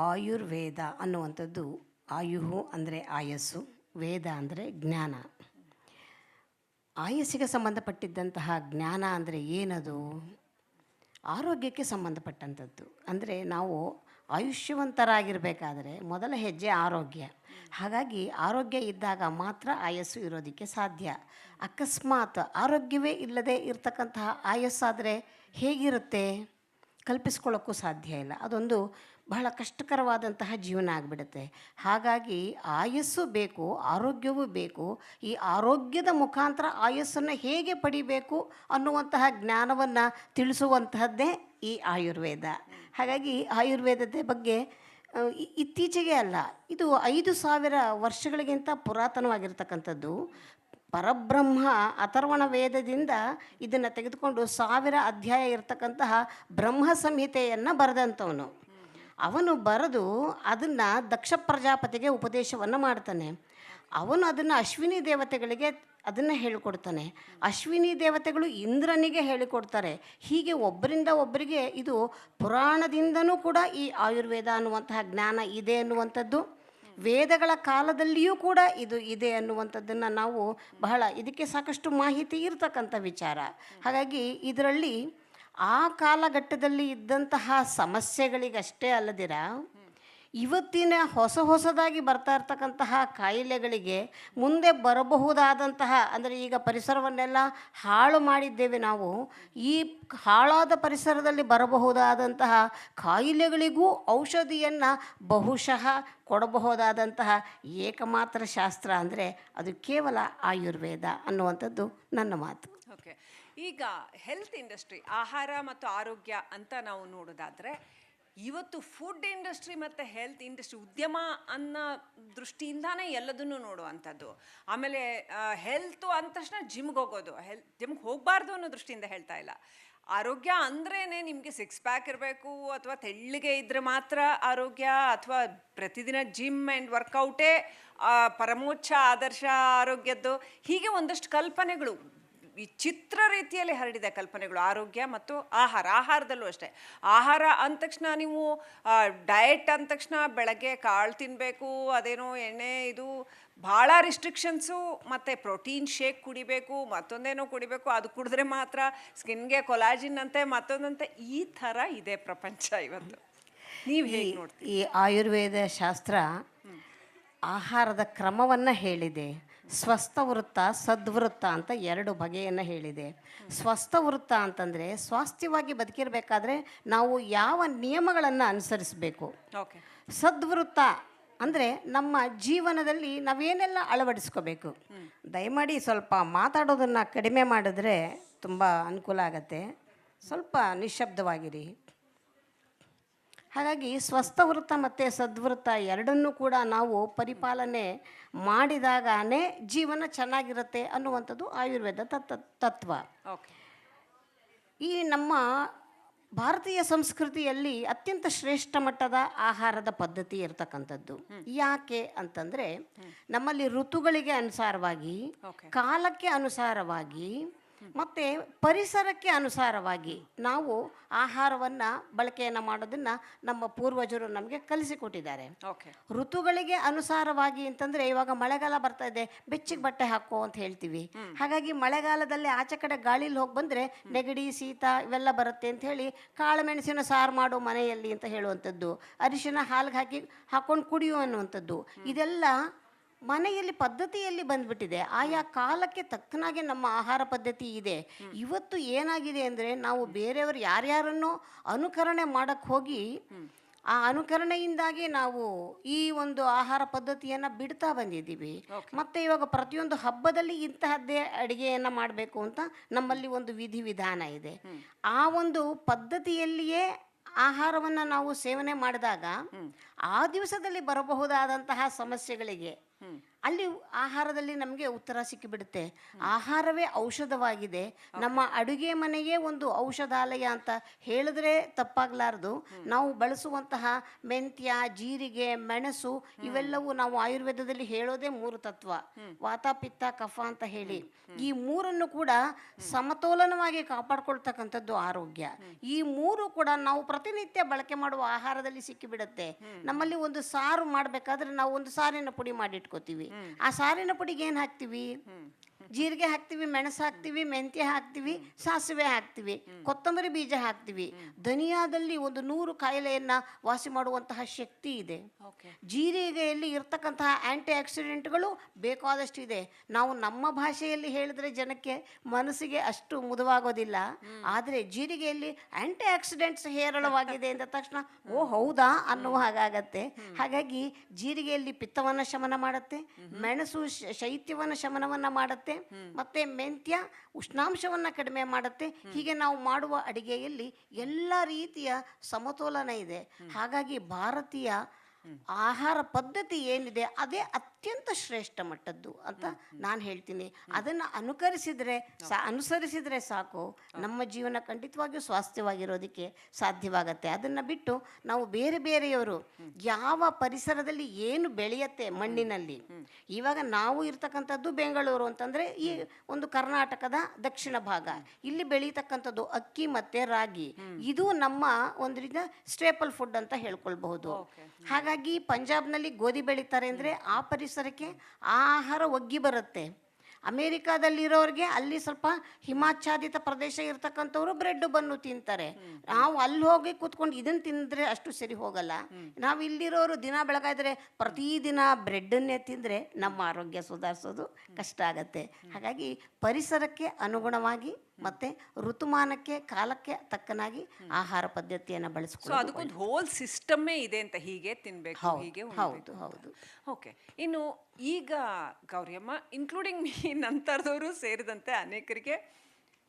ಆಯುರ್ವೇದ ಅನ್ನುವಂಥದ್ದು ಆಯುಹು ಅಂದರೆ ಆಯಸ್ಸು, ವೇದ ಅಂದರೆ ಜ್ಞಾನ. ಆಯಸ್ಸಿಗೆ ಸಂಬಂಧಪಟ್ಟಿದ್ದಂತಹ ಜ್ಞಾನ ಅಂದರೆ ಏನದು? ಆರೋಗ್ಯಕ್ಕೆ ಸಂಬಂಧಪಟ್ಟಂಥದ್ದು. ಅಂದರೆ ನಾವು ಆಯುಷ್ಯವಂತರಾಗಿರಬೇಕಾದ್ರೆ ಮೊದಲ ಹೆಜ್ಜೆ ಆರೋಗ್ಯ. ಹಾಗಾಗಿ ಆರೋಗ್ಯ ಇದ್ದಾಗ ಮಾತ್ರ ಆಯಸ್ಸು ಇರೋದಕ್ಕೆ ಸಾಧ್ಯ. ಅಕಸ್ಮಾತ್ ಆರೋಗ್ಯವೇ ಇಲ್ಲದೆ ಇರತಕ್ಕಂತಹ ಆಯಸ್ಸಾದರೆ ಹೇಗಿರುತ್ತೆ? ಕಲ್ಪಿಸ್ಕೊಳ್ಳೋಕ್ಕೂ ಸಾಧ್ಯ ಇಲ್ಲ. ಅದೊಂದು ಬಹಳ ಕಷ್ಟಕರವಾದಂತಹ ಜೀವನ ಆಗಿಬಿಡುತ್ತೆ. ಹಾಗಾಗಿ ಆಯಸ್ಸು ಬೇಕು, ಆರೋಗ್ಯವೂ ಬೇಕು. ಈ ಆರೋಗ್ಯದ ಮುಖಾಂತರ ಆಯಸ್ಸನ್ನು ಹೇಗೆ ಪಡಿಬೇಕು ಅನ್ನುವಂತಹ ಜ್ಞಾನವನ್ನು ತಿಳಿಸುವಂತಹದ್ದೇ ಈ ಆಯುರ್ವೇದ. ಹಾಗಾಗಿ ಆಯುರ್ವೇದದ ಬಗ್ಗೆ ಇತ್ತೀಚೆಗೆ ಅಲ್ಲ, ಇದು 5,000 ವರ್ಷಗಳಿಗಿಂತ ಪುರಾತನವಾಗಿರ್ತಕ್ಕಂಥದ್ದು. ಪರಬ್ರಹ್ಮ ಅಥರ್ವಣ ವೇದದಿಂದ ಇದನ್ನು ತೆಗೆದುಕೊಂಡು 1000 ಅಧ್ಯಾಯ ಇರತಕ್ಕಂತಹ ಬ್ರಹ್ಮ ಸಂಹಿತೆಯನ್ನು ಬರೆದಂಥವನು. ಅವನು ಬರೆದು ಅದನ್ನು ದಕ್ಷ ಪ್ರಜಾಪತಿಗೆ ಉಪದೇಶವನ್ನು ಮಾಡ್ತಾನೆ. ಅವನು ಅದನ್ನು ಅಶ್ವಿನಿ ದೇವತೆಗಳಿಗೆ ಅದನ್ನು ಹೇಳಿಕೊಡ್ತಾನೆ. ಅಶ್ವಿನಿ ದೇವತೆಗಳು ಇಂದ್ರನಿಗೆ ಹೇಳಿಕೊಡ್ತಾರೆ. ಹೀಗೆ ಒಬ್ಬರಿಂದ ಒಬ್ಬರಿಗೆ ಇದು ಪುರಾಣದಿಂದನೂ ಕೂಡ ಈ ಆಯುರ್ವೇದ ಅನ್ನುವಂತಹ ಜ್ಞಾನ ಇದೆ ಅನ್ನುವಂಥದ್ದು, ವೇದಗಳ ಕಾಲದಲ್ಲಿಯೂ ಕೂಡ ಇದು ಇದೆ ಅನ್ನುವಂಥದ್ದನ್ನು ನಾವು ಬಹಳ ಇದಕ್ಕೆ ಸಾಕಷ್ಟು ಮಾಹಿತಿ ಇರತಕ್ಕಂಥ ವಿಚಾರ. ಹಾಗಾಗಿ ಇದರಲ್ಲಿ ಆ ಕಾಲಘಟ್ಟದಲ್ಲಿ ಇದ್ದಂತಹ ಸಮಸ್ಯೆಗಳಿಗಷ್ಟೇ ಅಲ್ಲದಿರ ಇವತ್ತಿನ ಹೊಸದಾಗಿ ಬರ್ತಾ ಇರ್ತಕ್ಕಂತಹ ಕಾಯಿಲೆಗಳಿಗೆ ಮುಂದೆ ಬರಬಹುದಾದಂತಹ, ಅಂದರೆ ಈಗ ಪರಿಸರವನ್ನೆಲ್ಲ ಹಾಳು ಮಾಡಿದ್ದೇವೆ ನಾವು, ಈ ಹಾಳಾದ ಪರಿಸರದಲ್ಲಿ ಬರಬಹುದಾದಂತಹ ಕಾಯಿಲೆಗಳಿಗೂ ಔಷಧಿಯನ್ನು ಬಹುಶಃ ಕೊಡಬಹುದಾದಂತಹ ಏಕಮಾತ್ರ ಶಾಸ್ತ್ರ ಅಂದರೆ ಅದು ಕೇವಲ ಆಯುರ್ವೇದ ಅನ್ನುವಂಥದ್ದು ನನ್ನ ಮಾತು. ಓಕೆ, ಈಗ ಹೆಲ್ತ್ ಇಂಡಸ್ಟ್ರಿ, ಆಹಾರ ಮತ್ತು ಆರೋಗ್ಯ ಅಂತ ನಾವು ನೋಡೋದಾದರೆ, ಇವತ್ತು ಫುಡ್ ಇಂಡಸ್ಟ್ರಿ ಮತ್ತು ಹೆಲ್ತ್ ಇಂಡಸ್ಟ್ರಿ ಉದ್ಯಮ ಅನ್ನೋ ದೃಷ್ಟಿಯಿಂದಾನೇ ಎಲ್ಲದನ್ನು ನೋಡುವಂಥದ್ದು. ಆಮೇಲೆ ಹೆಲ್ತು ಅಂದ ತಕ್ಷಣ ಜಿಮ್ಗೆ ಹೋಗೋದು, ಜಿಮ್ಗೆ ಹೋಗಬಾರ್ದು ಅನ್ನೋ ದೃಷ್ಟಿಯಿಂದ ಹೇಳ್ತಾ ಇಲ್ಲ. ಆರೋಗ್ಯ ಅಂದ್ರೇ ನಿಮಗೆ 6 ಪ್ಯಾಕ್ ಇರಬೇಕು ಅಥವಾ ತೆಳ್ಳಿಗೆ ಇದ್ದರೆ ಮಾತ್ರ ಆರೋಗ್ಯ, ಅಥವಾ ಪ್ರತಿದಿನ ಜಿಮ್ ಆ್ಯಂಡ್ ವರ್ಕೌಟೇ ಪರಮೋಚ್ಚ ಆದರ್ಶ ಆರೋಗ್ಯದ್ದು. ಹೀಗೆ ಒಂದಷ್ಟು ಕಲ್ಪನೆಗಳು ವಿಚಿತ್ರ ರೀತಿಯಲ್ಲಿ ಹರಡಿದೆ, ಕಲ್ಪನೆಗಳು ಆರೋಗ್ಯ ಮತ್ತು ಆಹಾರದಲ್ಲೂ ಅಷ್ಟೇ. ಆಹಾರ ಅಂದ ತಕ್ಷಣ ನೀವು ಡಯಟ್ ಅಂದ ತಕ್ಷಣ ಬೆಳಗ್ಗೆ ಕಾಳು ತಿನ್ನಬೇಕು, ಅದೇನೋ ಎಣ್ಣೆ, ಇದು ಭಾಳ ರಿಸ್ಟ್ರಿಕ್ಷನ್ಸು, ಮತ್ತು ಪ್ರೋಟೀನ್ ಶೇಕ್ ಕುಡಿಬೇಕು, ಮತ್ತೊಂದೇನೋ ಕುಡಿಬೇಕು, ಅದು ಕುಡಿದ್ರೆ ಮಾತ್ರ ಸ್ಕಿನ್ಗೆ ಕೊಲಾಜಿನ್ ಅಂತೆ, ಮತ್ತೊಂದಂತೆ. ಈ ಥರ ಇದೆ ಪ್ರಪಂಚ ಇವತ್ತು. ನೀವು ಹೇಗೆ ನೋಡ್ತೀವಿ? ಈ ಆಯುರ್ವೇದ ಶಾಸ್ತ್ರ ಆಹಾರದ ಕ್ರಮವನ್ನು ಹೇಳಿದೆ. ಸ್ವಸ್ಥ ವೃತ್ತ, ಸದ್ವೃತ್ತ ಅಂತ 2 ಬಗೆಯನ್ನು ಹೇಳಿದೆ. ಸ್ವಸ್ಥ ವೃತ್ತ ಅಂತಂದರೆ ಸ್ವಾಸ್ಥ್ಯವಾಗಿ ಬದುಕಿರಬೇಕಾದ್ರೆ ನಾವು ಯಾವ ನಿಯಮಗಳನ್ನು ಅನುಸರಿಸಬೇಕು. ಓಕೆ. ಸದ್ವೃತ್ತ ಅಂದರೆ ನಮ್ಮ ಜೀವನದಲ್ಲಿ ನಾವೇನೆಲ್ಲ ಅಳವಡಿಸ್ಕೋಬೇಕು. ದಯಮಾಡಿ ಸ್ವಲ್ಪ ಮಾತಾಡೋದನ್ನು ಕಡಿಮೆ ಮಾಡಿದ್ರೆ ತುಂಬ ಅನುಕೂಲ ಆಗತ್ತೆ. ಸ್ವಲ್ಪ ನಿಶ್ಶಬ್ದವಾಗಿರಿ. ಹಾಗಾಗಿ ಸ್ವಸ್ಥ ವೃತ್ತ ಮತ್ತು ಸದ್ವೃತ್ತ ಎರಡನ್ನೂ ಕೂಡ ನಾವು ಪರಿಪಾಲನೆ ಮಾಡಿದಾಗನೇ ಜೀವನ ಚೆನ್ನಾಗಿರುತ್ತೆ ಅನ್ನುವಂಥದ್ದು ಆಯುರ್ವೇದ ತತ್ವ. ಈ ನಮ್ಮ ಭಾರತೀಯ ಸಂಸ್ಕೃತಿಯಲ್ಲಿ ಅತ್ಯಂತ ಶ್ರೇಷ್ಠ ಮಟ್ಟದ ಆಹಾರದ ಪದ್ಧತಿ ಇರತಕ್ಕಂಥದ್ದು. ಯಾಕೆ ಅಂತಂದರೆ ನಮ್ಮಲ್ಲಿ ಋತುಗಳಿಗೆ ಅನುಸಾರವಾಗಿ, ಕಾಲಕ್ಕೆ ಅನುಸಾರವಾಗಿ ಮತ್ತು ಪರಿಸರಕ್ಕೆ ಅನುಸಾರವಾಗಿ ನಾವು ಆಹಾರವನ್ನು ಬಳಕೆಯನ್ನು ಮಾಡೋದನ್ನು ನಮ್ಮ ಪೂರ್ವಜರು ನಮಗೆ ಕಲಿಸಿಕೊಟ್ಟಿದ್ದಾರೆ. ಋತುಗಳಿಗೆ ಅನುಸಾರವಾಗಿ ಅಂತಂದರೆ ಇವಾಗ ಮಳೆಗಾಲ ಬರ್ತಾ ಇದೆ, ಬೆಚ್ಚಗೆ ಬಟ್ಟೆ ಹಾಕೋ ಅಂತ ಹೇಳ್ತೀವಿ. ಹಾಗಾಗಿ ಮಳೆಗಾಲದಲ್ಲಿ ಆಚೆ ಕಡೆ ಗಾಳಿಲಿ ಹೋಗಿ ಬಂದರೆ ನೆಗಡಿ, ಶೀತ ಇವೆಲ್ಲ ಬರುತ್ತೆ ಅಂತ ಹೇಳಿ ಕಾಳುಮೆಣಸಿನ ಸಾರು ಮಾಡು ಮನೆಯಲ್ಲಿ ಅಂತ ಹೇಳುವಂಥದ್ದು, ಅರಿಶಿನ ಹಾಲಿಗೆ ಹಾಕೊಂಡು ಕುಡಿಯೋ ಅನ್ನುವಂಥದ್ದು, ಇದೆಲ್ಲ ಮನೆಯಲ್ಲಿ ಪದ್ಧತಿಯಲ್ಲಿ ಬಂದ್ಬಿಟ್ಟಿದೆ. ಆಯಾ ಕಾಲಕ್ಕೆ ತಕ್ಕನಾಗೆ ನಮ್ಮ ಆಹಾರ ಪದ್ಧತಿ ಇದೆ. ಇವತ್ತು ಏನಾಗಿದೆ ಅಂದರೆ ನಾವು ಬೇರೆಯವರು ಯಾರ್ಯಾರನ್ನೋ ಅನುಕರಣೆ ಮಾಡೋಕ್ಕೆ ಹೋಗಿ ಆ ಅನುಕರಣೆಯಿಂದಾಗಿ ನಾವು ಈ ಒಂದು ಆಹಾರ ಪದ್ಧತಿಯನ್ನು ಬಿಡ್ತಾ ಬಂದಿದ್ದೀವಿ. ಮತ್ತು ಇವಾಗ ಪ್ರತಿಯೊಂದು ಹಬ್ಬದಲ್ಲಿ ಇಂತಹದ್ದೇ ಅಡುಗೆಯನ್ನು ಮಾಡಬೇಕು ಅಂತ ನಮ್ಮಲ್ಲಿ ಒಂದು ವಿಧಿವಿಧಾನ ಇದೆ. ಆ ಒಂದು ಪದ್ಧತಿಯಲ್ಲಿಯೇ ಆಹಾರವನ್ನು ನಾವು ಸೇವನೆ ಮಾಡಿದಾಗ ಆ ದಿವಸದಲ್ಲಿ ಬರಬಹುದಾದಂತಹ ಸಮಸ್ಯೆಗಳಿಗೆ ಅಲ್ಲಿ ಆಹಾರದಲ್ಲಿ ನಮಗೆ ಉತ್ತರ ಸಿಕ್ಕಿಬಿಡುತ್ತೆ. ಆಹಾರವೇ ಔಷಧವಾಗಿದೆ, ನಮ್ಮ ಅಡುಗೆ ಮನೆಯೇ ಒಂದು ಔಷಧಾಲಯ ಅಂತ ಹೇಳಿದ್ರೆ ತಪ್ಪಾಗಲಾರದು. ನಾವು ಬಳಸುವಂತಹ ಮೆಂತ್ಯ, ಜೀರಿಗೆ, ಮೆಣಸು ಇವೆಲ್ಲವೂ ನಾವು ಆಯುರ್ವೇದದಲ್ಲಿ ಹೇಳೋದೇ 3 ತತ್ವ, ವಾತ ಪಿತ್ತ ಕಫ ಅಂತ ಹೇಳಿ. ಈ 3 ಕೂಡ ಸಮತೋಲನವಾಗಿ ಕಾಪಾಡ್ಕೊಳ್ತಕ್ಕಂಥದ್ದು ಆರೋಗ್ಯ. ಈ 3 ಕೂಡ ನಾವು ಪ್ರತಿನಿತ್ಯ ಬಳಕೆ ಮಾಡುವ ಆಹಾರದಲ್ಲಿ ಸಿಕ್ಕಿಬಿಡುತ್ತೆ. ನಮ್ಮಲ್ಲಿ ಒಂದು ಸಾರು ಮಾಡಬೇಕಾದ್ರೆ ನಾವು ಒಂದು ಸಾರಿನ ಪುಡಿ ಮಾಡಿಟ್ಕೋತೀವಿ. ಆ ಸಾರಿನ ಪುಡಿಗೆ ಏನು ಹಾಕ್ತೀವಿ? ಜೀರಿಗೆ ಹಾಕ್ತೀವಿ, ಮೆಣಸು ಹಾಕ್ತೀವಿ, ಮೆಂತ್ಯ ಹಾಕ್ತೀವಿ, ಸಾಸಿವೆ ಹಾಕ್ತೀವಿ, ಕೊತ್ತಂಬರಿ ಬೀಜ ಹಾಕ್ತೀವಿ. ಧನಿಯಾದಲ್ಲಿ ಒಂದು 100 ಕಾಯಿಲೆಯನ್ನು ವಾಸಿ ಮಾಡುವಂತಹ ಶಕ್ತಿ ಇದೆ. ಜೀರಿಗೆಯಲ್ಲಿ ಇರ್ತಕ್ಕಂತಹ ಆ್ಯಂಟಿ ಆಕ್ಸಿಡೆಂಟ್ಗಳು ಬೇಕಾದಷ್ಟು ಇದೆ. ನಾವು ನಮ್ಮ ಭಾಷೆಯಲ್ಲಿ ಹೇಳಿದ್ರೆ ಜನಕ್ಕೆ ಮನಸ್ಸಿಗೆ ಅಷ್ಟು ಮುದವಾಗೋದಿಲ್ಲ. ಆದರೆ ಜೀರಿಗೆಯಲ್ಲಿ ಆ್ಯಂಟಿ ಆಕ್ಸಿಡೆಂಟ್ಸ್ ಹೇರಳವಾಗಿದೆ ಎಂದ ತಕ್ಷಣ ಓ ಹೌದಾ ಅನ್ನುವ ಹಾಗಾಗತ್ತೆ. ಹಾಗಾಗಿ ಜೀರಿಗೆಯಲ್ಲಿ ಪಿತ್ತವನ್ನು ಶಮನ ಮಾಡುತ್ತೆ, ಮೆಣಸು ಶೈತ್ಯವನ್ನು ಶಮನವನ್ನು ಮಾಡುತ್ತೆ, ಮತ್ತೆ ಮೆಂತ್ಯ ಉಷ್ಣಾಂಶವನ್ನು ಕಡಿಮೆ ಮಾಡುತ್ತೆ. ಹೀಗೆ ನಾವು ಮಾಡುವ ಅಡಿಗೆಯಲ್ಲಿ ಎಲ್ಲ ರೀತಿಯ ಸಮತೋಲನ ಇದೆ. ಹಾಗಾಗಿ ಭಾರತೀಯ ಆಹಾರ ಪದ್ಧತಿ ಏನಿದೆ ಅದೇ ಅತ್ಯಂತ ಶ್ರೇಷ್ಠ ಮಟ್ಟದ್ದು ಅಂತ ನಾನು ಹೇಳ್ತೀನಿ. ಅದನ್ನು ಅನುಸರಿಸಿದರೆ ಸಾಕು, ನಮ್ಮ ಜೀವನ ಖಂಡಿತವಾಗಿಯೂ ಸ್ವಾಸ್ಥ್ಯವಾಗಿರೋದಕ್ಕೆ ಸಾಧ್ಯವಾಗತ್ತೆ. ಅದನ್ನು ಬಿಟ್ಟು ನಾವು ಬೇರೆಯವರು ಯಾವ ಪರಿಸರದಲ್ಲಿ ಏನು ಬೆಳೆಯುತ್ತೆ ಮಣ್ಣಿನಲ್ಲಿ, ಇವಾಗ ನಾವು ಇರ್ತಕ್ಕಂಥದ್ದು ಬೆಂಗಳೂರು ಅಂತಂದರೆ ಈ ಒಂದು ಕರ್ನಾಟಕದ ದಕ್ಷಿಣ ಭಾಗ, ಇಲ್ಲಿ ಬೆಳೀತಕ್ಕಂಥದ್ದು ಅಕ್ಕಿ ಮತ್ತು ರಾಗಿ, ಇದು ನಮ್ಮ ಒಂದು ರೀತಿಯ ಸ್ಟೇಪಲ್ ಫುಡ್ ಅಂತ ಹೇಳ್ಕೊಳ್ಬಹುದು. ಹಾಗಾಗಿ ಪಂಜಾಬ್ನಲ್ಲಿ ಗೋಧಿ ಬೆಳೀತಾರೆ ಅಂದರೆ ಆ ಪರಿಸರಕ್ಕೆ ಆ ಆಹಾರ ಒಗ್ಗಿ ಬರುತ್ತೆ. ಅಮೇರಿಕಾದಲ್ಲಿರೋರಿಗೆ ಅಲ್ಲಿ ಸ್ವಲ್ಪ ಹಿಮಾಚ್ಛಾದಿತ ಪ್ರದೇಶ ಇರ್ತಕ್ಕಂಥವ್ರು ಬ್ರೆಡ್ ಬನ್ನು ತಿಂತಾರೆ. ನಾವು ಅಲ್ಲಿ ಹೋಗಿ ಕೂತ್ಕೊಂಡು ಇದನ್ನು ತಿಂದರೆ ಅಷ್ಟು ಸರಿ ಹೋಗಲ್ಲ. ನಾವು ಇಲ್ಲಿರೋರು ದಿನ ಬೆಳಗಾದ್ರೆ ಪ್ರತಿದಿನ ಬ್ರೆಡ್ಡನ್ನೇ ತಿಂದರೆ ನಮ್ಮ ಆರೋಗ್ಯ ಸುಧಾರಿಸೋದು ಕಷ್ಟ ಆಗತ್ತೆ. ಹಾಗಾಗಿ ಪರಿಸರಕ್ಕೆ ಅನುಗುಣವಾಗಿ ಮತ್ತು ಋತುಮಾನಕ್ಕೆ ಕಾಲಕ್ಕೆ ತಕ್ಕನಾಗಿ ಆಹಾರ ಪದ್ಧತಿಯನ್ನು ಬಳಸ್ಕೊಂಡು ಅದಕ್ಕೊಂದು ಹೋಲ್ ಸಿಸ್ಟಮ್ಮೇ ಇದೆ ಅಂತ, ಹೀಗೆ ತಿನ್ನಬೇಕು, ಹೀಗೆ. ಹೌದು. ಓಕೆ. ಇನ್ನು ಈಗ ಗೌರಿಯಮ್ಮ, ಇನ್ಕ್ಲೂಡಿಂಗ್ ಮೀ, ನಂತರದವರು ಸೇರಿದಂತೆ ಅನೇಕರಿಗೆ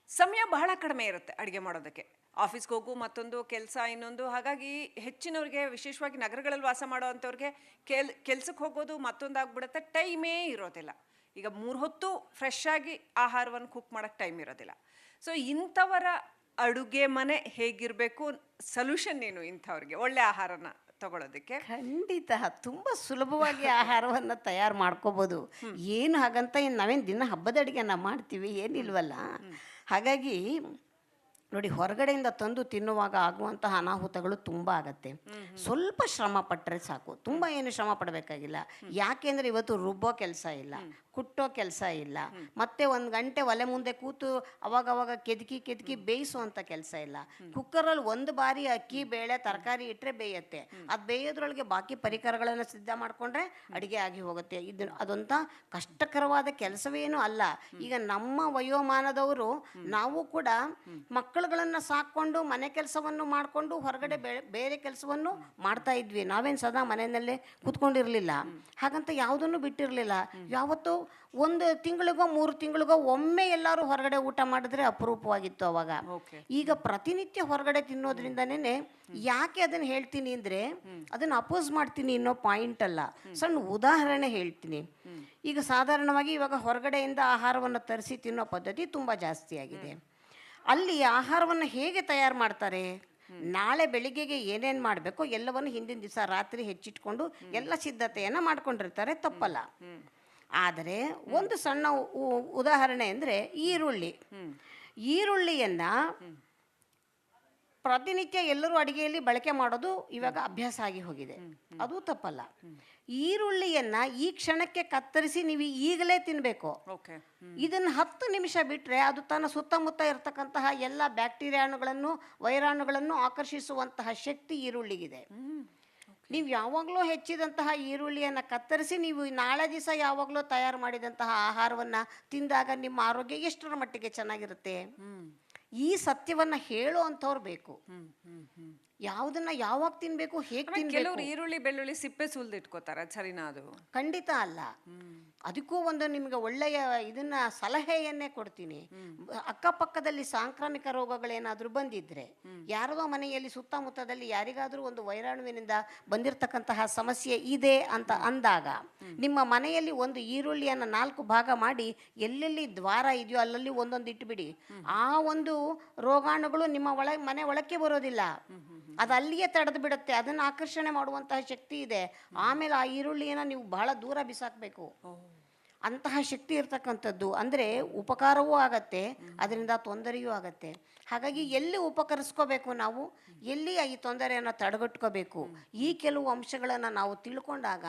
ಸಮಯ ಬಹಳ ಕಡಿಮೆ ಇರುತ್ತೆ ಅಡುಗೆ ಮಾಡೋದಕ್ಕೆ. ಆಫೀಸ್ಗೆ ಹೋಗು, ಮತ್ತೊಂದು ಕೆಲಸ, ಇನ್ನೊಂದು. ಹಾಗಾಗಿ ಹೆಚ್ಚಿನವ್ರಿಗೆ, ವಿಶೇಷವಾಗಿ ನಗರಗಳಲ್ಲಿ ವಾಸ ಮಾಡೋ ಅಂಥವ್ರಿಗೆ ಕೆಲ್ಸಕ್ಕೆ ಹೋಗೋದು ಮತ್ತೊಂದಾಗ್ಬಿಡುತ್ತೆ, ಟೈಮೇ ಇರೋದಿಲ್ಲ. ಈಗ 3 ಹೊತ್ತು ಫ್ರೆಶ್ ಆಗಿ ಆಹಾರವನ್ನು ಕುಕ್ ಮಾಡೋಕ್ಕೆ ಟೈಮ್ ಇರೋದಿಲ್ಲ. ಸೊ ಇಂಥವರ ಅಡುಗೆ ಮನೆ ಹೇಗಿರಬೇಕು, ಸೊಲ್ಯೂಷನ್ ಏನು ಇಂಥವ್ರಿಗೆ ಒಳ್ಳೆ ಆಹಾರನ ತಗೊಳ್ಳೋದಕ್ಕೆ? ಖಂಡಿತ ತುಂಬ ಸುಲಭವಾಗಿ ಆಹಾರವನ್ನು ತಯಾರು ಮಾಡ್ಕೋಬೋದು. ಏನು ಹಾಗಂತ ನಾವೇನು ದಿನ ಹಬ್ಬದ ಅಡುಗೆನ ಮಾಡ್ತೀವಿ ಏನಿಲ್ವಲ್ಲ. ಹಾಗಾಗಿ ನೋಡಿ, ಹೊರಗಡೆಯಿಂದ ತಂದು ತಿನ್ನುವಾಗ ಆಗುವಂತಹ ಅನಾಹುತಗಳು ತುಂಬ ಆಗತ್ತೆ. ಸ್ವಲ್ಪ ಶ್ರಮ ಪಟ್ಟರೆ ಸಾಕು, ತುಂಬ ಏನು ಶ್ರಮ ಪಡಬೇಕಾಗಿಲ್ಲ. ಯಾಕೆಂದರೆ ಇವತ್ತು ರುಬ್ಬೋ ಕೆಲಸ ಇಲ್ಲ, ಕುಟ್ಟೋ ಕೆಲಸ ಇಲ್ಲ, ಮತ್ತೆ 1 ಗಂಟೆ ಒಲೆ ಮುಂದೆ ಕೂತು ಅವಾಗವಾಗ ಕೆದಕಿ ಬೇಯಿಸುವಂಥ ಕೆಲಸ ಇಲ್ಲ. ಕುಕ್ಕರಲ್ಲಿ 1 ಬಾರಿ ಅಕ್ಕಿ, ಬೇಳೆ, ತರಕಾರಿ ಇಟ್ಟರೆ ಬೇಯುತ್ತೆ. ಅದು ಬೇಯೋದ್ರೊಳಗೆ ಬಾಕಿ ಪರಿಕರಗಳನ್ನು ಸಿದ್ಧ ಮಾಡಿಕೊಂಡ್ರೆ ಅಡುಗೆ ಆಗಿ ಹೋಗುತ್ತೆ. ಅದೊಂಥ ಕಷ್ಟಕರವಾದ ಕೆಲಸವೇನೂ ಅಲ್ಲ. ಈಗ ನಮ್ಮ ವಯೋಮಾನದವರು ನಾವು ಕೂಡ ಮಕ್ಕಳುಗಳನ್ನು ಸಾಕೊಂಡು ಮನೆ ಕೆಲಸವನ್ನು ಮಾಡಿಕೊಂಡು ಹೊರಗಡೆ ಬೇರೆ ಕೆಲಸವನ್ನು ಮಾಡ್ತಾ ಇದ್ವಿ. ನಾವೇನು ಸದಾ ಮನೆಯಲ್ಲೇ ಕೂತ್ಕೊಂಡಿರಲಿಲ್ಲ. ಹಾಗಂತ ಯಾವುದನ್ನು ಬಿಟ್ಟಿರಲಿಲ್ಲ. ಯಾವತ್ತೂ 1 ತಿಂಗಳಿಗೋ 3 ತಿಂಗಳಿಗೋ ಒಮ್ಮೆ ಎಲ್ಲರೂ ಹೊರಗಡೆ ಊಟ ಮಾಡಿದ್ರೆ ಅಪರೂಪವಾಗಿತ್ತು ಅವಾಗ. ಈಗ ಪ್ರತಿನಿತ್ಯ ಹೊರಗಡೆ ತಿನ್ನೋದ್ರಿಂದನೇ ಯಾಕೆ ಅದನ್ನು ಹೇಳ್ತೀನಿ ಅಂದರೆ, ಅದನ್ನು ಅಪೋಸ್ ಮಾಡ್ತೀನಿ ಅನ್ನೋ ಪಾಯಿಂಟ್ ಅಲ್ಲ, ಸಣ್ಣ ಉದಾಹರಣೆ ಹೇಳ್ತೀನಿ. ಈಗ ಸಾಧಾರಣವಾಗಿ ಇವಾಗ ಹೊರಗಡೆಯಿಂದ ಆಹಾರವನ್ನು ತರಿಸಿ ತಿನ್ನೋ ಪದ್ಧತಿ ತುಂಬ ಜಾಸ್ತಿ ಆಗಿದೆ. ಅಲ್ಲಿ ಆಹಾರವನ್ನು ಹೇಗೆ ತಯಾರು ಮಾಡ್ತಾರೆ? ನಾಳೆ ಬೆಳಿಗ್ಗೆಗೆ ಏನೇನು ಮಾಡಬೇಕು ಎಲ್ಲವನ್ನು ಹಿಂದಿನ ದಿವಸ ರಾತ್ರಿ ಹೆಚ್ಚಿಟ್ಕೊಂಡು ಎಲ್ಲ ಸಿದ್ಧತೆಯನ್ನು ಮಾಡ್ಕೊಂಡಿರ್ತಾರೆ, ತಪ್ಪಲ್ಲ. ಆದರೆ ಒಂದು ಸಣ್ಣ ಉದಾಹರಣೆ ಅಂದರೆ ಈರುಳ್ಳಿಯನ್ನು ಪ್ರತಿನಿತ್ಯ ಎಲ್ಲರೂ ಅಡುಗೆಯಲ್ಲಿ ಬಳಕೆ ಮಾಡೋದು ಇವಾಗ ಅಭ್ಯಾಸ ಆಗಿ ಹೋಗಿದೆ. ಅದು ತಪ್ಪಲ್ಲ. ಈರುಳ್ಳಿಯನ್ನು ಈ ಕ್ಷಣಕ್ಕೆ ಕತ್ತರಿಸಿ ನೀವು ಈಗಲೇ ತಿನ್ನಬೇಕು. ಇದನ್ನು 10 ನಿಮಿಷ ಬಿಟ್ಟರೆ ಅದು ತನ್ನ ಸುತ್ತಮುತ್ತ ಇರತಕ್ಕಂತಹ ಎಲ್ಲ ಬ್ಯಾಕ್ಟೀರಿಯಾಣುಗಳನ್ನು, ವೈರಾಣುಗಳನ್ನು ಆಕರ್ಷಿಸುವಂತಹ ಶಕ್ತಿ ಈರುಳ್ಳಿಗಿದೆ. ನೀವು ಯಾವಾಗಲೂ ಹೆಚ್ಚಿದಂತಹ ಈರುಳ್ಳಿಯನ್ನು ಕತ್ತರಿಸಿ ನೀವು ನಾಳೆ ದಿವಸ ಯಾವಾಗಲೂ ತಯಾರು ಮಾಡಿದಂತಹ ಆಹಾರವನ್ನು ತಿಂದಾಗ ನಿಮ್ಮ ಆರೋಗ್ಯ ಎಷ್ಟರ ಮಟ್ಟಿಗೆ ಚೆನ್ನಾಗಿರುತ್ತೆ. ಈ ಸತ್ಯವನ್ನು ಹೇಳುವಂಥವ್ರು ಬೇಕು. ಯಾವುದನ್ನ ಯಾವಾಗ ತಿನ್ಬೇಕು, ಹೇಗೆ ತಿನ್ಬೇಕು. ಕೆಲವರು ಈರುಳ್ಳಿ ಬೆಳ್ಳುಳ್ಳಿ ಸಿಪ್ಪೆ ಸುಲ್ದು ಇಟ್ಕೋತಾರೆ, ಸರಿನಾ ಅದು? ಖಂಡಿತ ಅಲ್ಲ. ಅದಕ್ಕೂ ಒಂದು ನಿಮಗೆ ಒಳ್ಳೆಯ ಇದನ್ನ ಸಲಹೆಯನ್ನೇ ಕೊಡ್ತೀನಿ. ಅಕ್ಕಪಕ್ಕದಲ್ಲಿ ಸಾಂಕ್ರಾಮಿಕ ರೋಗಗಳೇನಾದ್ರೂ ಬಂದಿದ್ರೆ, ಯಾರದೋ ಮನೆಯಲ್ಲಿ ಸುತ್ತಮುತ್ತದಲ್ಲಿ ಯಾರಿಗಾದ್ರೂ ಒಂದು ವೈರಾಣುವಿನಿಂದ ಬಂದಿರತಕ್ಕಂತಹ ಸಮಸ್ಯೆ ಇದೆ ಅಂತ ಅಂದಾಗ, ನಿಮ್ಮ ಮನೆಯಲ್ಲಿ ಒಂದು ಈರುಳ್ಳಿಯನ್ನು 4 ಭಾಗ ಮಾಡಿ ಎಲ್ಲೆಲ್ಲಿ ದ್ವಾರ ಇದೆಯೋ ಅಲ್ಲಲ್ಲಿ ಒಂದೊಂದು ಇಟ್ಟುಬಿಡಿ. ಆ ಒಂದು ರೋಗಾಣುಗಳು ನಿಮ್ಮ ಮನೆ ಒಳಕ್ಕೆ ಬರೋದಿಲ್ಲ, ಅದು ಅಲ್ಲಿಯೇ ತಡೆದು ಬಿಡುತ್ತೆ. ಅದನ್ನು ಆಕರ್ಷಣೆ ಮಾಡುವಂತಹ ಶಕ್ತಿ ಇದೆ. ಆಮೇಲೆ ಆ ಈರುಳ್ಳಿಯನ್ನು ನೀವು ಬಹಳ ದೂರ ಬಿಸಾಕಬೇಕು. ಅಂತಹ ಶಕ್ತಿ ಇರ್ತಕ್ಕಂಥದ್ದು. ಅಂದರೆ ಉಪಕಾರವೂ ಆಗತ್ತೆ, ಅದರಿಂದ ತೊಂದರೆಯೂ ಆಗತ್ತೆ. ಹಾಗಾಗಿ ಎಲ್ಲಿ ಉಪಕರಿಸ್ಕೋಬೇಕು, ನಾವು ಎಲ್ಲಿ ಈ ತೊಂದರೆಯನ್ನು ತಡೆಗಟ್ಕೋಬೇಕು, ಈ ಕೆಲವು ಅಂಶಗಳನ್ನು ನಾವು ತಿಳ್ಕೊಂಡಾಗ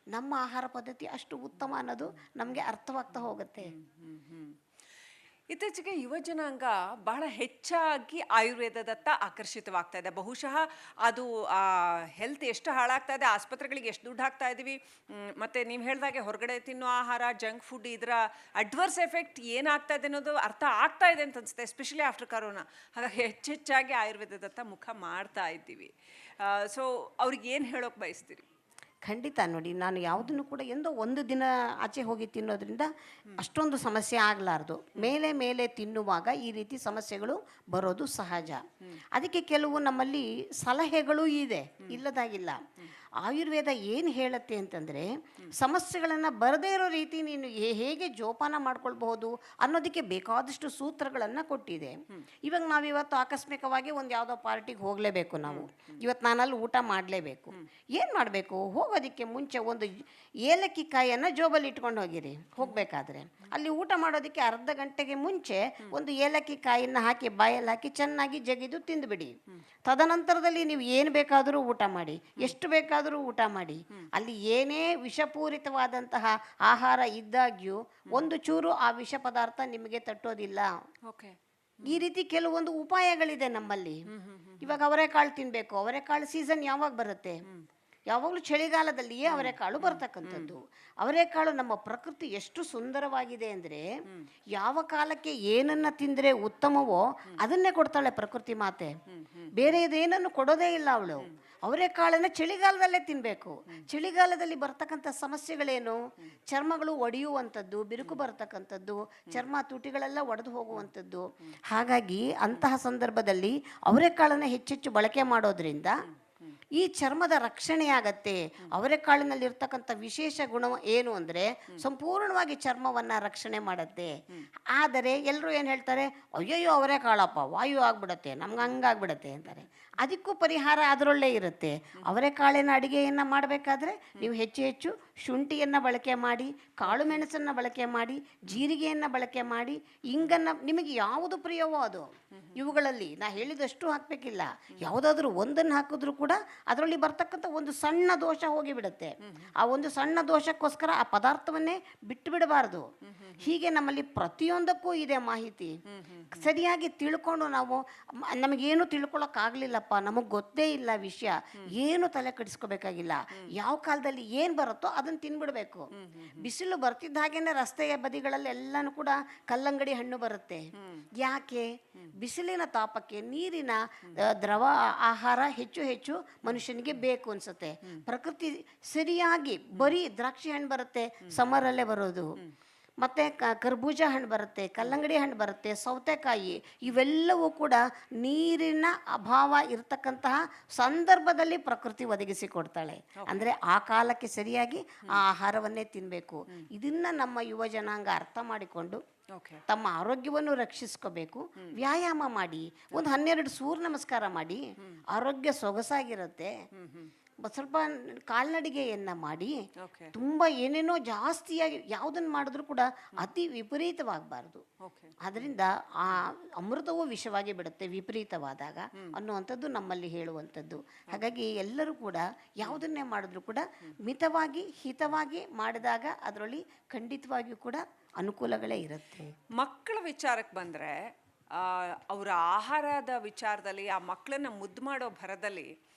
ನಮ್ಮ ಆಹಾರ ಪದ್ಧತಿ ಅಷ್ಟು ಉತ್ತಮ ಅನ್ನೋದು ನಮಗೆ ಅರ್ಥವಾಗ್ತಾ ಹೋಗುತ್ತೆ. ಇತ್ತೀಚೆಗೆ ಯುವ ಜನಾಂಗ ಬಹಳ ಹೆಚ್ಚಾಗಿ ಆಯುರ್ವೇದದತ್ತ ಆಕರ್ಷಿತವಾಗ್ತಾ ಇದೆ. ಬಹುಶಃ ಅದು ಹೆಲ್ತ್ ಎಷ್ಟು ಹಾಳಾಗ್ತಾ ಇದೆ, ಆಸ್ಪತ್ರೆಗಳಿಗೆ ಎಷ್ಟು ದುಡ್ಡು ಹಾಕ್ತಾ ಇದ್ದೀವಿ, ಮತ್ತು ನೀವು ಹೇಳಿದಾಗೆ ಹೊರಗಡೆ ತಿನ್ನೋ ಆಹಾರ, ಜಂಕ್ ಫುಡ್, ಇದರ ಅಡ್ವರ್ಸ್ ಎಫೆಕ್ಟ್ ಏನಾಗ್ತಾ ಇದೆ ಅನ್ನೋದು ಅರ್ಥ ಆಗ್ತಾ ಇದೆ ಅಂತ ಅನಿಸುತ್ತೆ, ಎಸ್ಪೆಷಲಿ ಆಫ್ಟರ್ ಕರೋನಾ. ಹಾಗಾಗಿ ಹೆಚ್ಚೆಚ್ಚಾಗಿ ಆಯುರ್ವೇದದತ್ತ ಮುಖ ಮಾಡ್ತಾ ಇದ್ದೀವಿ. ಸೊ ಅವ್ರಿಗೆ ಏನು ಹೇಳೋಕೆ ಬಯಸ್ತೀರಿ? ಖಂಡಿತ ನೋಡಿ, ನಾನು ಯಾವುದನ್ನು ಕೂಡ ಎಂದೋ ಒಂದು ದಿನ ಆಚೆ ಹೋಗಿ ತಿನ್ನೋದ್ರಿಂದ ಅಷ್ಟೊಂದು ಸಮಸ್ಯೆ ಆಗಲಾರ್ದು. ಮೇಲೆ ಮೇಲೆ ತಿನ್ನುವಾಗ ಈ ರೀತಿ ಸಮಸ್ಯೆಗಳು ಬರೋದು ಸಹಜ. ಅದಕ್ಕೆ ಕೆಲವು ನಮ್ಮಲ್ಲಿ ಸಲಹೆಗಳೂ ಇದೆ, ಇಲ್ಲದಾಗಿಲ್ಲ. ಆಯುರ್ವೇದ ಏನು ಹೇಳುತ್ತೆ ಅಂತಂದರೆ, ಸಮಸ್ಯೆಗಳನ್ನು ಬರದೇ ಇರೋ ರೀತಿ ನೀನು ಹೇಗೆ ಜೋಪಾನ ಮಾಡ್ಕೊಳ್ಬಹುದು ಅನ್ನೋದಕ್ಕೆ ಬೇಕಾದಷ್ಟು ಸೂತ್ರಗಳನ್ನು ಕೊಟ್ಟಿದೆ. ಇವಾಗ ನಾವಿವತ್ತು ಆಕಸ್ಮಿಕವಾಗಿ ಒಂದು ಯಾವುದೋ ಪಾರ್ಟಿಗೆ ಹೋಗಲೇಬೇಕು, ಇವತ್ತು ನಾನಲ್ಲಿ ಊಟ ಮಾಡಲೇಬೇಕು. ಏನು ಮಾಡಬೇಕು? ಹೋಗೋದಕ್ಕೆ ಮುಂಚೆ ಒಂದು ಏಲಕ್ಕಿ ಕಾಯನ್ನು ಜೋಬಲ್ಲಿ ಇಟ್ಕೊಂಡು ಹೋಗಿರಿ. ಹೋಗಬೇಕಾದ್ರೆ ಅಲ್ಲಿ ಊಟ ಮಾಡೋದಕ್ಕೆ ಅರ್ಧ ಗಂಟೆಗೆ ಮುಂಚೆ ಒಂದು ಏಲಕ್ಕಿ ಕಾಯಿಯನ್ನು ಹಾಕಿ ಬಾಯಲ್ಲಿ ಹಾಕಿ ಚೆನ್ನಾಗಿ ಜಗಿದು ತಿಂದುಬಿಡಿ. ತದನಂತರದಲ್ಲಿ ನೀವು ಏನು ಬೇಕಾದರೂ ಊಟ ಮಾಡಿ, ಎಷ್ಟು ಬೇಕಾದರೂ ಊಟ ಮಾಡಿ. ಅಲ್ಲಿ ಏನೇ ವಿಷಪೂರಿತವಾದಂತಹ ಆಹಾರ ಇದ್ದಾಗ್ಯೂ ಒಂದು ಚೂರು ಆ ವಿಷ ಪದಾರ್ಥ ನಿಮಗೆ ತಟ್ಟೋದಿಲ್ಲ. ಈ ರೀತಿ ಕೆಲವೊಂದು ಉಪಾಯಗಳಿದೆ ನಮ್ಮಲ್ಲಿ. ಇವಾಗ ಅವರೆಕಾಳು ತಿನ್ನಬೇಕು. ಅವರೆಕಾಳು ಸೀಸನ್ ಯಾವಾಗ ಬರುತ್ತೆ? ಯಾವಾಗಲೂ ಚಳಿಗಾಲದಲ್ಲಿಯೇ ಅವರೆಕಾಳು ಬರ್ತಕ್ಕಂಥದ್ದು. ಅವರೆಕಾಳು ನಮ್ಮ ಪ್ರಕೃತಿ ಎಷ್ಟು ಸುಂದರವಾಗಿದೆ ಅಂದರೆ, ಯಾವ ಕಾಲಕ್ಕೆ ಏನನ್ನ ತಿಂದರೆ ಉತ್ತಮವೋ ಅದನ್ನೇ ಕೊಡ್ತಾಳೆ ಪ್ರಕೃತಿ ಮಾತೆ. ಬೇರೆ ಇದೇನನ್ನು ಕೊಡೋದೇ ಇಲ್ಲ ಅವಳು. ಅವರೆಕಾಳನ್ನು ಚಳಿಗಾಲದಲ್ಲೇ ತಿನ್ನಬೇಕು. ಚಳಿಗಾಲದಲ್ಲಿ ಬರ್ತಕ್ಕಂಥ ಸಮಸ್ಯೆಗಳೇನು? ಚರ್ಮಗಳು ಒಡೆಯುವಂಥದ್ದು, ಬಿರುಕು ಬರ್ತಕ್ಕಂಥದ್ದು, ಚರ್ಮ ತುಟಿಗಳೆಲ್ಲ ಒಡೆದು ಹೋಗುವಂಥದ್ದು. ಹಾಗಾಗಿ ಅಂತಹ ಸಂದರ್ಭದಲ್ಲಿ ಅವರೆಕಾಳನ್ನು ಹೆಚ್ಚೆಚ್ಚು ಬಳಕೆ ಮಾಡೋದ್ರಿಂದ ಈ ಚರ್ಮದ ರಕ್ಷಣೆ ಆಗತ್ತೆ. ಅವರೆಕಾಳಿನಲ್ಲಿರ್ತಕ್ಕಂಥ ವಿಶೇಷ ಗುಣ ಏನು ಅಂದರೆ, ಸಂಪೂರ್ಣವಾಗಿ ಚರ್ಮವನ್ನು ರಕ್ಷಣೆ ಮಾಡುತ್ತೆ. ಆದರೆ ಎಲ್ಲರೂ ಏನು ಹೇಳ್ತಾರೆ, ಅಯ್ಯಯ್ಯೋ ಅವರೆಕಾಳಪ್ಪ ವಾಯು ಆಗ್ಬಿಡತ್ತೆ, ನಮ್ಗೆ ಹಂಗಾಗ್ಬಿಡತ್ತೆ ಅಂತಾರೆ. ಅದಕ್ಕೂ ಪರಿಹಾರ ಅದರೊಳ್ಳೇ ಇರುತ್ತೆ. ಅವರೆಕಾಳಿನ ಅಡುಗೆಯನ್ನು ಮಾಡಬೇಕಾದ್ರೆ ನೀವು ಹೆಚ್ಚು ಹೆಚ್ಚು ಶುಂಠಿಯನ್ನು ಬಳಕೆ ಮಾಡಿ, ಕಾಳು ಮೆಣಸನ್ನು ಬಳಕೆ ಮಾಡಿ, ಜೀರಿಗೆಯನ್ನು ಬಳಕೆ ಮಾಡಿ, ಇಂಗನ್ನು, ನಿಮಗೆ ಯಾವುದು ಪ್ರಿಯವೋ ಅದು. ಇವುಗಳಲ್ಲಿ ನಾ ಹೇಳಿದಷ್ಟು ಹಾಕಬೇಕಿಲ್ಲ. ಯಾವುದಾದ್ರೂ ಒಂದನ್ನು ಹಾಕಿದ್ರೂ ಕೂಡ ಅದರಲ್ಲಿ ಬರ್ತಕ್ಕಂಥ ಒಂದು ಸಣ್ಣ ದೋಷ ಹೋಗಿಬಿಡುತ್ತೆ. ಆ ಒಂದು ಸಣ್ಣ ದೋಷಕ್ಕೋಸ್ಕರ ಆ ಪದಾರ್ಥವನ್ನೇ ಬಿಟ್ಟು ಬಿಡಬಾರ್ದು. ಹೀಗೆ ನಮ್ಮಲ್ಲಿ ಪ್ರತಿಯೊಂದಕ್ಕೂ ಇದೆ ಮಾಹಿತಿ. ಸರಿಯಾಗಿ ತಿಳ್ಕೊಂಡು ನಮಗೇನು ತಿಳ್ಕೊಳ್ಳೋಕ್ಕಾಗಲಿಲ್ಲಪ್ಪ, ನಮಗೆ ಗೊತ್ತೇ ಇಲ್ಲ ವಿಷಯ, ಏನು ತಲೆ ಕೆಡಿಸ್ಕೋಬೇಕಾಗಿಲ್ಲ. ಯಾವ ಕಾಲದಲ್ಲಿ ಏನು ಬರುತ್ತೋ ಅದನ್ನು ತಿನ್ಬಿಡ್ಬೇಕು. ಬಿಸಿಲು ಬರ್ತಿದ್ದ ಹಾಗೇನೆ ರಸ್ತೆಯ ಬದಿಗಳಲ್ಲಿ ಎಲ್ಲನೂ ಕೂಡ ಕಲ್ಲಂಗಡಿ ಹಣ್ಣು ಬರುತ್ತೆ. ಯಾಕೆ? ಬಿಸಿಲಿನ ತಾಪಕ್ಕೆ ನೀರಿನ ದ್ರವ ಆಹಾರ ಹೆಚ್ಚು ಹೆಚ್ಚು ಮನುಷ್ಯನಿಗೆ ಬೇಕು ಅನ್ಸುತ್ತೆ. ಪ್ರಕೃತಿ ಸರಿಯಾಗಿ ಬರೀ ದ್ರಾಕ್ಷಿ ಹಣ್ಣು ಬರುತ್ತೆ, ಸಮ್ಮರಲ್ಲೇ ಬರೋದು. ಮತ್ತು ಕರ್ಬೂಜ ಹಣ್ಣು ಬರುತ್ತೆ, ಕಲ್ಲಂಗಡಿ ಹಣ್ಣು ಬರುತ್ತೆ, ಸೌತೆಕಾಯಿ, ಇವೆಲ್ಲವೂ ಕೂಡ ನೀರಿನ ಅಭಾವ ಇರತಕ್ಕಂತಹ ಸಂದರ್ಭದಲ್ಲಿ ಪ್ರಕೃತಿ ಒದಗಿಸಿಕೊಡ್ತಾಳೆ. ಅಂದರೆ ಆ ಕಾಲಕ್ಕೆ ಸರಿಯಾಗಿ ಆ ಆಹಾರವನ್ನೇ ತಿನ್ನಬೇಕು. ಇದನ್ನು ನಮ್ಮ ಯುವ ಜನಾಂಗ ಅರ್ಥ ಮಾಡಿಕೊಂಡು ತಮ್ಮ ಆರೋಗ್ಯವನ್ನು ರಕ್ಷಿಸ್ಕೋಬೇಕು. ವ್ಯಾಯಾಮ ಮಾಡಿ, ಒಂದು 12 ಸೂರ್ಯ ನಮಸ್ಕಾರ ಮಾಡಿ, ಆರೋಗ್ಯ ಸೊಗಸಾಗಿರುತ್ತೆ. ಸ್ವಲ್ಪ ಕಾಲ್ನಡಿಗೆಯನ್ನು ಮಾಡಿ, ತುಂಬ ಏನೇನೋ ಜಾಸ್ತಿಯಾಗಿ ಯಾವುದನ್ನು ಮಾಡಿದ್ರೂ ಕೂಡ ಅತಿ ವಿಪರೀತವಾಗಬಾರ್ದು. ಅದರಿಂದ ಆ ಅಮೃತವೂ ವಿಷವಾಗಿ ಬಿಡುತ್ತೆ ವಿಪರೀತವಾದಾಗ ಅನ್ನುವಂಥದ್ದು ನಮ್ಮಲ್ಲಿ ಹೇಳುವಂಥದ್ದು. ಹಾಗಾಗಿ ಎಲ್ಲರೂ ಕೂಡ ಯಾವುದನ್ನೇ ಮಾಡಿದ್ರೂ ಕೂಡ ಮಿತವಾಗಿ ಹಿತವಾಗಿ ಮಾಡಿದಾಗ ಅದರಲ್ಲಿ ಖಂಡಿತವಾಗಿಯೂ ಕೂಡ ಅನುಕೂಲಗಳೇ ಇರುತ್ತೆ. ಮಕ್ಕಳ ವಿಚಾರಕ್ಕೆ ಬಂದರೆ, ಅವರ ಆಹಾರದ ವಿಚಾರದಲ್ಲಿ ಆ ಮಕ್ಕಳನ್ನ ಮುದ್ದು ಮಾಡೋ ಭರದಲ್ಲಿ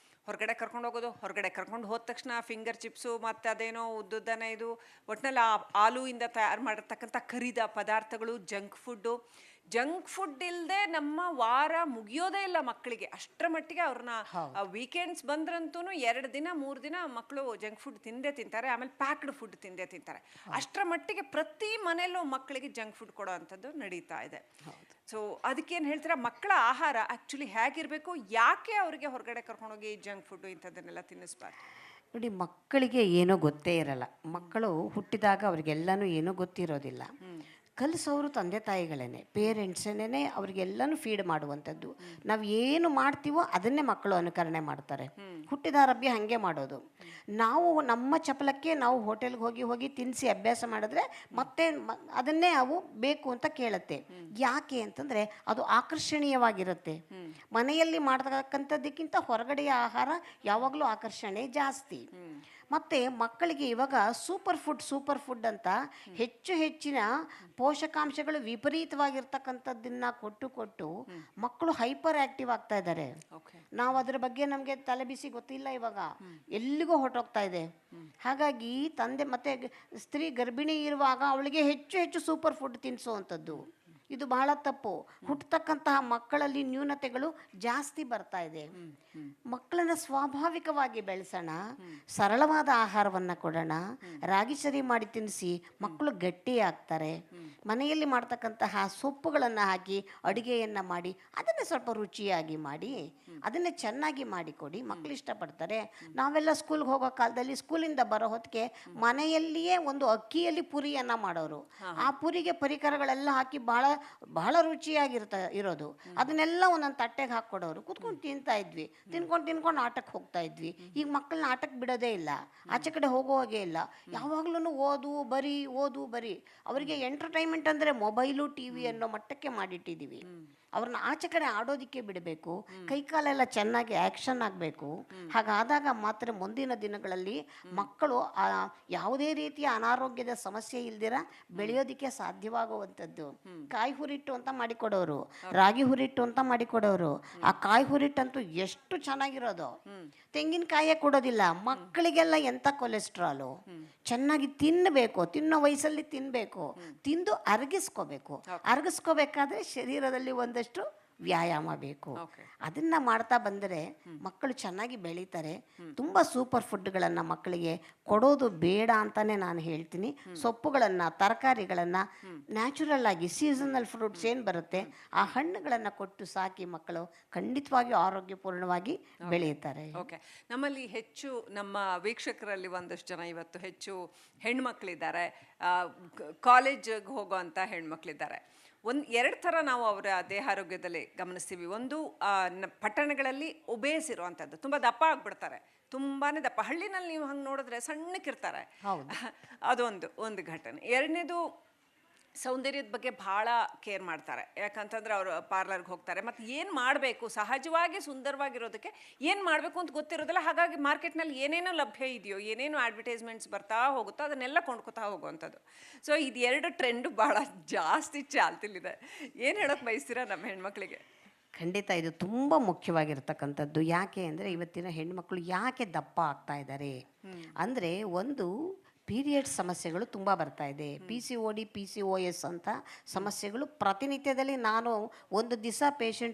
ಹೊರಗಡೆ ಕರ್ಕೊಂಡು ಹೋಗೋದು, ಹೊರಗಡೆ ಕರ್ಕೊಂಡು ಹೋದ ತಕ್ಷಣ ಫಿಂಗರ್ ಚಿಪ್ಸು ಮತ್ತು ಅದೇನೋ ಉದ್ದುದ್ದನೆ ಇದು, ಒಟ್ಟಿನಲ್ಲಿ ಆ ಆಲೂಯಿಂದ ತಯಾರು ಮಾಡಿರ್ತಕ್ಕಂಥ ಕರಿದ ಪದಾರ್ಥಗಳು, ಜಂಕ್ ಫುಡ್ಡು, ಜಂಕ್ ಫುಡ್ ಇಲ್ಲದೆ ನಮ್ಮ ವಾರ ಮುಗಿಯೋದೇ ಇಲ್ಲ ಮಕ್ಕಳಿಗೆ. ಅಷ್ಟರ ಮಟ್ಟಿಗೆ ಅವ್ರನ್ನ ವೀಕೆಂಡ್ಸ್ ಬಂದ್ರಂತೂ 2 ದಿನ 3 ದಿನ ಮಕ್ಕಳು ಜಂಕ್ ಫುಡ್ ತಿಂದೇ ತಿಂತಾರೆ, ಆಮೇಲೆ ಪ್ಯಾಕ್ಡ್ ಫುಡ್ ತಿಂದೇ ತಿಂತಾರೆ. ಅಷ್ಟರ ಮಟ್ಟಿಗೆ ಪ್ರತಿ ಮನೆಯಲ್ಲೂ ಮಕ್ಕಳಿಗೆ ಜಂಕ್ ಫುಡ್ ಕೊಡೋ ಅಂಥದ್ದು ನಡೀತಾ ಇದೆ. ಸೊ ಅದಕ್ಕೇನು ಹೇಳ್ತೀರಾ, ಮಕ್ಕಳ ಆಹಾರ ಆ್ಯಕ್ಚುಲಿ ಹೇಗಿರಬೇಕು, ಯಾಕೆ ಅವರಿಗೆ ಹೊರಗಡೆ ಕರ್ಕೊಂಡೋಗಿ ಜಂಕ್ ಫುಡ್ಡು ಇಂಥದ್ದನ್ನೆಲ್ಲ ತಿನ್ನಿಸ್ಬಾರ್ದು? ನೋಡಿ, ಮಕ್ಕಳಿಗೆ ಏನೋ ಗೊತ್ತೇ ಇರಲ್ಲ. ಮಕ್ಕಳು ಹುಟ್ಟಿದಾಗ ಅವ್ರಿಗೆಲ್ಲನೂ ಏನೂ ಗೊತ್ತಿರೋದಿಲ್ಲ. ಕಲಿಸೋರು ತಂದೆ ತಾಯಿಗಳೇ, ಪೇರೆಂಟ್ಸೇನೆ ಅವ್ರಿಗೆಲ್ಲನೂ ಫೀಡ್ ಮಾಡುವಂಥದ್ದು. ನಾವು ಏನು ಮಾಡ್ತೀವೋ ಅದನ್ನೇ ಮಕ್ಕಳು ಅನುಕರಣೆ ಮಾಡ್ತಾರೆ. ಹುಟ್ಟಿದ ಆರಭ್ಯ ಹಾಗೆ ಮಾಡೋದು. ನಾವು ನಮ್ಮ ಚಪಲಕ್ಕೆ ನಾವು ಹೋಟೆಲ್ಗೆ ಹೋಗಿ ಹೋಗಿ ತಿನ್ನಿಸಿ ಅಭ್ಯಾಸ ಮಾಡಿದ್ರೆ ಮತ್ತೆ ಅದನ್ನೇ ಅವು ಬೇಕು ಅಂತ ಕೇಳುತ್ತೆ. ಯಾಕೆ ಅಂತಂದರೆ ಅದು ಆಕರ್ಷಣೀಯವಾಗಿರುತ್ತೆ. ಮನೆಯಲ್ಲಿ ಮಾಡ್ತಕ್ಕಂಥದ್ದಕ್ಕಿಂತ ಹೊರಗಡೆಯ ಆಹಾರ ಯಾವಾಗಲೂ ಆಕರ್ಷಣೆ ಜಾಸ್ತಿ. ಮತ್ತು ಮಕ್ಕಳಿಗೆ ಇವಾಗ ಸೂಪರ್ ಫುಡ್ ಅಂತ ಹೆಚ್ಚಿನ ಪೋಷಕಾಂಶಗಳು ವಿಪರೀತವಾಗಿರ್ತಕ್ಕಂಥದ್ದನ್ನು ಕೊಟ್ಟು ಮಕ್ಕಳು ಹೈಪರ್ ಆ್ಯಕ್ಟಿವ್ ಆಗ್ತಾ ಇದ್ದಾರೆ. ನಾವು ಅದರ ಬಗ್ಗೆ ನಮಗೆ ತಲೆ ಬಿಸಿ ಗೊತ್ತಿಲ್ಲ, ಇವಾಗ ಎಲ್ಲಿಗೂ ಹೊರಟೋಗ್ತಾ ಇದೆ. ಹಾಗಾಗಿ ತಂದೆ ಮತ್ತು ಸ್ತ್ರೀ ಗರ್ಭಿಣಿ ಇರುವಾಗ ಅವಳಿಗೆ ಹೆಚ್ಚು ಸೂಪರ್ ಫುಡ್ ತಿನ್ನಿಸುವಂಥದ್ದು ಇದು ಬಹಳ ತಪ್ಪು. ಹುಟ್ಟತಕ್ಕಂತಹ ಮಕ್ಕಳಲ್ಲಿ ನ್ಯೂನತೆಗಳು ಜಾಸ್ತಿ ಬರ್ತಾ ಇದೆ. ಮಕ್ಕಳನ್ನ ಸ್ವಾಭಾವಿಕವಾಗಿ ಬೆಳೆಸೋಣ, ಸರಳವಾದ ಆಹಾರವನ್ನು ಕೊಡೋಣ, ರಾಗಿ ಸರಿ ಮಾಡಿ ತಿನ್ನಿಸಿ ಮಕ್ಕಳು ಗಟ್ಟಿ ಆಗ್ತಾರೆ. ಮನೆಯಲ್ಲಿ ಮಾಡ್ತಕ್ಕಂತಹ ಸೊಪ್ಪುಗಳನ್ನು ಹಾಕಿ ಅಡುಗೆಯನ್ನು ಮಾಡಿ ಅದನ್ನೇ ಸ್ವಲ್ಪ ರುಚಿಯಾಗಿ ಮಾಡಿ ಅದನ್ನೇ ಚೆನ್ನಾಗಿ ಮಾಡಿಕೊಡಿ, ಮಕ್ಕಳು ಇಷ್ಟಪಡ್ತಾರೆ. ನಾವೆಲ್ಲ ಸ್ಕೂಲ್ಗೆ ಹೋಗೋ ಕಾಲದಲ್ಲಿ ಸ್ಕೂಲಿಂದ ಬರೋ ಹೊತ್ತಿಗೆ ಮನೆಯಲ್ಲಿಯೇ ಒಂದು ಅಕ್ಕಿಯಲ್ಲಿ ಪುರಿಯನ್ನು ಮಾಡೋರು. ಆ ಪುರಿಗೆ ಪರಿಕರಗಳೆಲ್ಲ ಹಾಕಿ ಬಹಳ ಇರೋದು. ಅದನ್ನೆಲ್ಲ ಒಂದೊಂದು ತಟ್ಟೆಗೆ ಹಾಕ್ಕೊಡೋರು. ಕೂತ್ಕೊಂಡು ತಿಂತಾ ಇದ್ವಿ, ತಿನ್ಕೊಂಡು ಆಟಕ್ಕೆ ಹೋಗ್ತಾ ಇದ್ವಿ. ಈಗ ಮಕ್ಕಳನ್ನ ಆಟಕ್ಕೆ ಬಿಡೋದೇ ಇಲ್ಲ, ಆಚೆ ಕಡೆ ಹೋಗೋವಾಗೇ ಇಲ್ಲ. ಯಾವಾಗ್ಲೂ ಓದು ಬರೀ. ಅವರಿಗೆ ಎಂಟರ್ಟೈನ್ಮೆಂಟ್ ಅಂದರೆ ಮೊಬೈಲು TV ಅನ್ನೋ ಮಟ್ಟಕ್ಕೆ ಮಾಡಿಟ್ಟಿದ್ದೀವಿ. ಅವ್ರನ್ನ ಆಚೆ ಕಡೆ ಆಡೋದಕ್ಕೆ ಬಿಡಬೇಕು, ಕೈಕಾಲೆಲ್ಲ ಚೆನ್ನಾಗಿ ಆ್ಯಕ್ಷನ್ ಆಗಬೇಕು. ಹಾಗಾದಾಗ ಮಾತ್ರ ಮುಂದಿನ ದಿನಗಳಲ್ಲಿ ಮಕ್ಕಳು ಯಾವುದೇ ರೀತಿಯ ಅನಾರೋಗ್ಯದ ಸಮಸ್ಯೆ ಇಲ್ದಿರ ಬೆಳೆಯೋದಕ್ಕೆ ಸಾಧ್ಯವಾಗುವಂಥದ್ದು. ಕಾಯಿ ಹುರಿಟ್ಟು ಅಂತ ಮಾಡಿಕೊಡೋರು, ರಾಗಿ ಹುರಿಟ್ಟು ಅಂತ ಮಾಡಿಕೊಡೋರು. ಆ ಕಾಯಿ ಹುರಿಟ್ಟಂತೂ ಎಷ್ಟು ಚೆನ್ನಾಗಿರೋದು. ತೆಂಗಿನಕಾಯೇ ಕೊಡೋದಿಲ್ಲ ಮಕ್ಕಳಿಗೆಲ್ಲ. ಎಂಥ ಕೊಲೆಸ್ಟ್ರಾಲು. ಚೆನ್ನಾಗಿ ತಿನ್ನಬೇಕು, ತಿನ್ನೋ ವಯಸ್ಸಲ್ಲಿ ತಿನ್ನಬೇಕು, ತಿಂದು ಅರಗಿಸ್ಕೋಬೇಕಾದ್ರೆ ಶರೀರದಲ್ಲಿ ಒಂದಷ್ಟು ವ್ಯಾಯಾಮ ಬೇಕು. ಅದನ್ನು ಮಾಡ್ತಾ ಬಂದರೆ ಮಕ್ಕಳು ಚೆನ್ನಾಗಿ ಬೆಳೀತಾರೆ. ತುಂಬ ಸೂಪರ್ ಫುಡ್ಗಳನ್ನು ಮಕ್ಕಳಿಗೆ ಕೊಡೋದು ಬೇಡ ಅಂತಲೇ ನಾನು ಹೇಳ್ತೀನಿ. ಸೊಪ್ಪುಗಳನ್ನು, ತರಕಾರಿಗಳನ್ನು, ನ್ಯಾಚುರಲ್ ಆಗಿ ಸೀಸನಲ್ ಫ್ರೂಟ್ಸ್ ಏನು ಬರುತ್ತೆ ಆ ಹಣ್ಣುಗಳನ್ನು ಕೊಟ್ಟು ಸಾಕಿ ಮಕ್ಕಳು ಖಂಡಿತವಾಗಿಯೂ ಆರೋಗ್ಯಪೂರ್ಣವಾಗಿ ಬೆಳೆಯುತ್ತಾರೆ. ಓಕೆ, ನಮ್ಮಲ್ಲಿ ಹೆಚ್ಚು ನಮ್ಮ ವೀಕ್ಷಕರಲ್ಲಿ ಒಂದಷ್ಟು ಜನ ಇವತ್ತು ಹೆಚ್ಚು ಹೆಣ್ಮಕ್ಳಿದ್ದಾರೆ, ಕಾಲೇಜಿಗೆ ಹೋಗೋವಂಥ ಹೆಣ್ಮಕ್ಳಿದ್ದಾರೆ. 2 ಥರ ನಾವು ಅವರ ದೇಹಾರೋಗ್ಯದಲ್ಲಿ ಗಮನಿಸ್ತೀವಿ. ಒಂದು ಪಟ್ಟಣಗಳಲ್ಲಿ ಒಬೇಸ್ ಇರುವಂಥದ್ದು, ತುಂಬ ದಪ್ಪ ಆಗಿಬಿಡ್ತಾರೆ, ತುಂಬಾ ದಪ್ಪ. ಹಳ್ಳಿನಲ್ಲಿ ನೀವು ಹಂಗೆ ನೋಡಿದ್ರೆ ಸಣ್ಣಕ್ಕಿರ್ತಾರೆ. ಅದೊಂದು ಘಟನೆ. ಎರಡನೇದು ಸೌಂದರ್ಯದ ಬಗ್ಗೆ ಭಾಳ ಕೇರ್ ಮಾಡ್ತಾರೆ. ಯಾಕಂತಂದ್ರೆ ಅವರು ಪಾರ್ಲರ್ಗೆ ಹೋಗ್ತಾರೆ, ಮತ್ತು ಏನು ಮಾಡಬೇಕು ಸಹಜವಾಗಿ ಸುಂದರವಾಗಿರೋದಕ್ಕೆ ಏನು ಮಾಡಬೇಕು ಅಂತ ಗೊತ್ತಿರೋದಿಲ್ಲ. ಹಾಗಾಗಿ ಮಾರ್ಕೆಟ್ನಲ್ಲಿ ಏನೇನೋ ಲಭ್ಯ ಇದೆಯೋ, ಏನೇನೋ ಅಡ್ವರ್ಟೈಸ್ಮೆಂಟ್ಸ್ ಬರ್ತಾ ಹೋಗುತ್ತೋ ಅದನ್ನೆಲ್ಲ ಕೊಂಡ್ಕೊತಾ ಹೋಗುವಂಥದ್ದು. ಸೊ ಇದು 2 ಟ್ರೆಂಡು ಭಾಳ ಜಾಸ್ತಿ ಚಾಲ್ತಿಲಿದೆ. ಏನು ಹೇಳೋಕ್ಕೆ ಬಯಸ್ತೀರಾ ನಮ್ಮ ಹೆಣ್ಮಕ್ಳಿಗೆ? ಖಂಡಿತ ಇದು ತುಂಬ ಮುಖ್ಯವಾಗಿರ್ತಕ್ಕಂಥದ್ದು. ಯಾಕೆ ಅಂದರೆ ಇವತ್ತಿನ ಹೆಣ್ಮಕ್ಳು ಯಾಕೆ ದಪ್ಪ ಆಗ್ತಾ ಇದ್ದಾರೆ ಅಂದರೆ, ಒಂದು ಪೀರಿಯಡ್ಸ್ ಸಮಸ್ಯೆಗಳು ತುಂಬ ಬರ್ತಾ ಇದೆ. PCOD PCOS ಅಂತ ಸಮಸ್ಯೆಗಳು ಪ್ರತಿನಿತ್ಯದಲ್ಲಿ ನಾನು ಒಂದು ದಿವಸ ಪೇಷಂಟ್